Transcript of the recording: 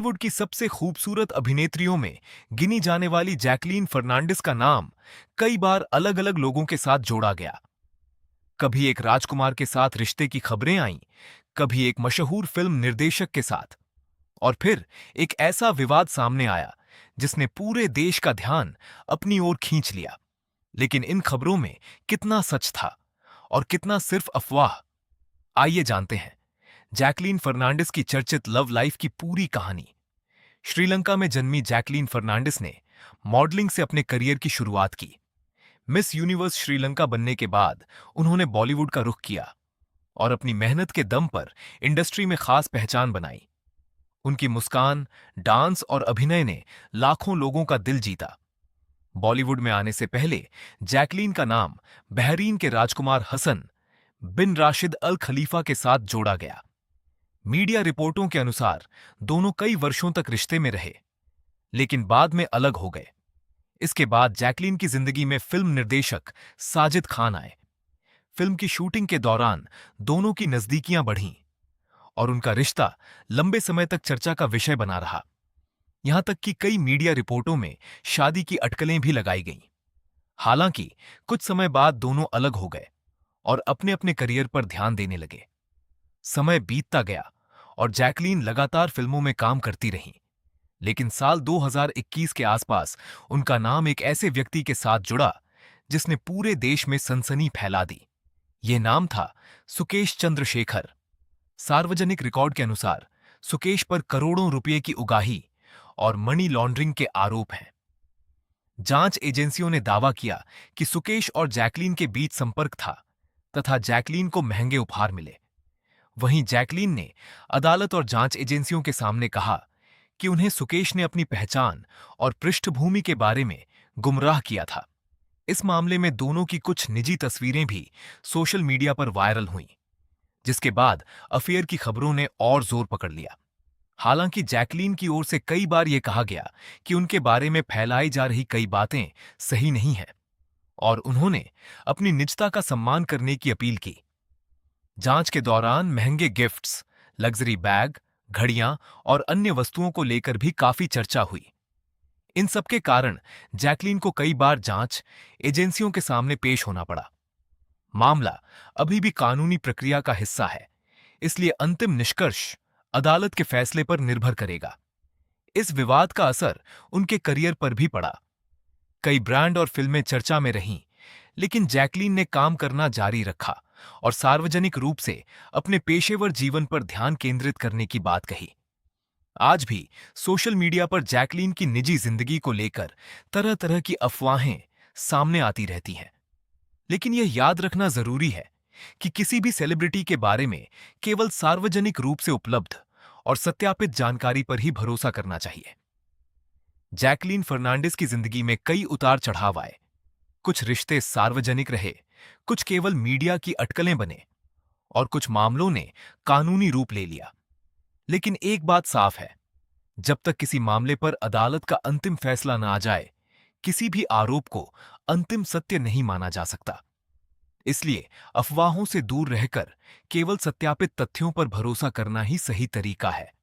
बॉलीवुड की सबसे खूबसूरत अभिनेत्रियों में गिनी जाने वाली जैकलीन फर्नांडिस का नाम कई बार अलग अलग लोगों के साथ जोड़ा गया। कभी एक राजकुमार के साथ रिश्ते की खबरें आईं, कभी एक मशहूर फिल्म निर्देशक के साथ, और फिर एक ऐसा विवाद सामने आया जिसने पूरे देश का ध्यान अपनी ओर खींच लिया। लेकिन इन खबरों में कितना सच था और कितना सिर्फ अफवाह, आइए जानते हैं जैकलीन फर्नांडिस की चर्चित लव लाइफ की पूरी कहानी। श्रीलंका में जन्मी जैकलीन फर्नांडिस ने मॉडलिंग से अपने करियर की शुरुआत की। मिस यूनिवर्स श्रीलंका बनने के बाद उन्होंने बॉलीवुड का रुख किया और अपनी मेहनत के दम पर इंडस्ट्री में खास पहचान बनाई। उनकी मुस्कान, डांस और अभिनय ने लाखों लोगों का दिल जीता। बॉलीवुड में आने से पहले जैकलीन का नाम बहरीन के राजकुमार हसन बिन राशिद अल खलीफा के साथ जोड़ा गया। मीडिया रिपोर्टों के अनुसार दोनों कई वर्षों तक रिश्ते में रहे, लेकिन बाद में अलग हो गए। इसके बाद जैकलीन की जिंदगी में फिल्म निर्देशक साजिद खान आए। फिल्म की शूटिंग के दौरान दोनों की नजदीकियां बढ़ीं और उनका रिश्ता लंबे समय तक चर्चा का विषय बना रहा। यहां तक कि कई मीडिया रिपोर्टों में शादी की अटकलें भी लगाई गईं। हालांकि कुछ समय बाद दोनों अलग हो गए और अपने अपने करियर पर ध्यान देने लगे। समय बीतता गया और जैकलीन लगातार फिल्मों में काम करती रहीं। लेकिन साल 2021 के आसपास उनका नाम एक ऐसे व्यक्ति के साथ जुड़ा जिसने पूरे देश में सनसनी फैला दी। यह नाम था सुकेश चंद्रशेखर। सार्वजनिक रिकॉर्ड के अनुसार सुकेश पर करोड़ों रुपए की उगाही और मनी लॉन्ड्रिंग के आरोप हैं। जांच एजेंसियों ने दावा किया कि सुकेश और जैकलीन के बीच संपर्क था तथा जैकलीन को महंगे उपहार मिले। वहीं जैकलीन ने अदालत और जांच एजेंसियों के सामने कहा कि उन्हें सुकेश ने अपनी पहचान और पृष्ठभूमि के बारे में गुमराह किया था। इस मामले में दोनों की कुछ निजी तस्वीरें भी सोशल मीडिया पर वायरल हुईं, जिसके बाद अफेयर की खबरों ने और जोर पकड़ लिया। हालांकि जैकलीन की ओर से कई बार यह कहा गया कि उनके बारे में फैलाई जा रही कई बातें सही नहीं हैं और उन्होंने अपनी निजता का सम्मान करने की अपील की। जांच के दौरान महंगे गिफ्ट्स, लग्जरी बैग, घड़ियां और अन्य वस्तुओं को लेकर भी काफी चर्चा हुई। इन सबके कारण जैकलीन को कई बार जांच एजेंसियों के सामने पेश होना पड़ा। मामला अभी भी कानूनी प्रक्रिया का हिस्सा है, इसलिए अंतिम निष्कर्ष अदालत के फैसले पर निर्भर करेगा। इस विवाद का असर उनके करियर पर भी पड़ा। कई ब्रांड और फिल्में चर्चा में रहीं, लेकिन जैकलीन ने काम करना जारी रखा और सार्वजनिक रूप से अपने पेशेवर जीवन पर ध्यान केंद्रित करने की बात कही। आज भी सोशल मीडिया पर जैकलीन की निजी जिंदगी को लेकर तरह तरह की अफवाहें सामने आती रहती हैं। लेकिन यह याद रखना जरूरी है कि किसी भी सेलिब्रिटी के बारे में केवल सार्वजनिक रूप से उपलब्ध और सत्यापित जानकारी पर ही भरोसा करना चाहिए। जैकलीन फर्नांडिस की जिंदगी में कई उतार चढ़ाव आए। कुछ रिश्ते सार्वजनिक रहे, कुछ केवल मीडिया की अटकलें बने और कुछ मामलों ने कानूनी रूप ले लिया। लेकिन एक बात साफ है, जब तक किसी मामले पर अदालत का अंतिम फैसला न आ जाए, किसी भी आरोप को अंतिम सत्य नहीं माना जा सकता। इसलिए अफवाहों से दूर रहकर केवल सत्यापित तथ्यों पर भरोसा करना ही सही तरीका है।